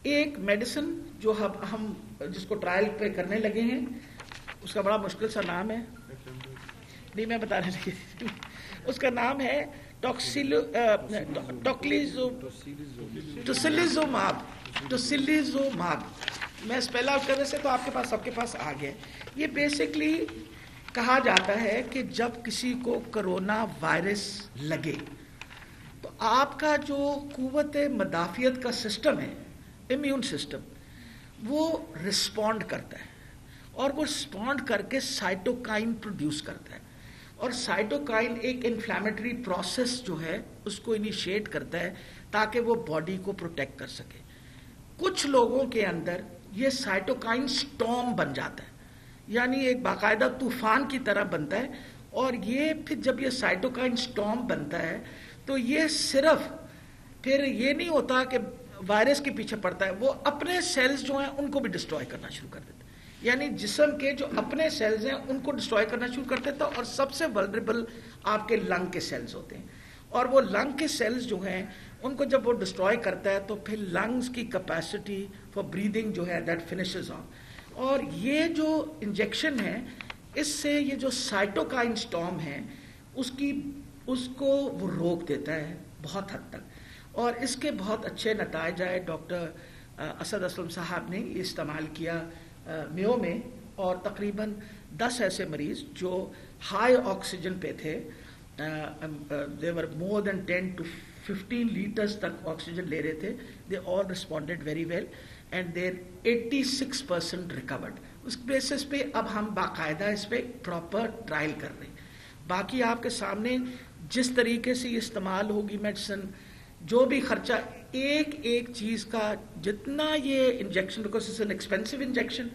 ایک میڈیسن جو ہم جس کو ٹرائل پہ کرنے لگے ہیں، اس کا بڑا مشکل سا نام ہے، نہیں میں بتانے لگی، اس کا نام ہے ٹوسیلیزوماب. میں اسپیل آؤٹ کرنے سے تو آپ کے پاس سب کے پاس آ گیا. یہ بیسکلی کہا جاتا ہے کہ جب کسی کو کرونا وائرس لگے تو آپ کا جو قوت مدافعت کا سسٹم ہے، امیون سسٹم، وہ رسپونڈ کرتا ہے، اور وہ رسپونڈ کر کے سائٹوکائن پروڈیوس کرتا ہے، اور سائٹوکائن ایک انفلیمیٹری پروسیس جو ہے اس کو انیشیٹ کرتا ہے تاکہ وہ باڈی کو پروٹیکٹ کر سکے. کچھ لوگوں کے اندر یہ سائٹوکائن سٹارم بن جاتا ہے، یعنی ایک باقاعدہ طوفان کی طرح بنتا ہے. اور یہ پھر جب یہ سائٹوکائن سٹارم بنتا ہے تو یہ صرف پھر یہ نہیں ہوتا کہ وائرس کے پیچھے پڑتا ہے، وہ اپنے سیلز جو ہیں ان کو بھی ڈسٹروائے کرنا شروع کر دیتا ہے. یعنی جسم کے جو اپنے سیلز ہیں ان کو ڈسٹروائے کرنا شروع کر دیتا ہے. اور سب سے ولنریبل آپ کے لنگ کے سیلز ہوتے ہیں، اور وہ لنگ کے سیلز جو ہیں ان کو جب وہ ڈسٹروائے کرتا ہے تو پھر لنگز کی کیپیسٹی فار بریدنگ جو ہے دیٹ فنشز آن. اور یہ جو انجیکشن ہے اس سے یہ جو سائٹوکائن سٹارم ہے اس کو وہ روک دیتا ہے بہت حد تک. اور اس کے بہت اچھے نتائج آئے. ڈاکٹر اسد اسلم صاحب نے یہ استعمال کیا میو میں، اور تقریباً 10 ایسے مریض جو ہائی آکسیجن پہ تھے، they were more than 10 to 15 letters تک آکسیجن لے رہے تھے. they all responded very well and they're 86% recovered. اس بیسس پہ اب ہم باقاعدہ اس پہ پراپر ٹرائل کر رہے ہیں. باقی آپ کے سامنے جس طریقے سے یہ استعمال ہوگی میڈیسن، جو بھی خرچہ ایک چیز کا، جتنا یہ injection, because it's an expensive injection,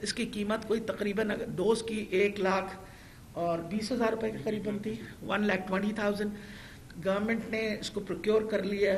اس کی قیمت کوئی تقریباً ڈوز کی 1,20,000 روپے کے قریباً تھی، 1,20,000. گورنمنٹ نے اس کو پروکیور کر لیا ہے.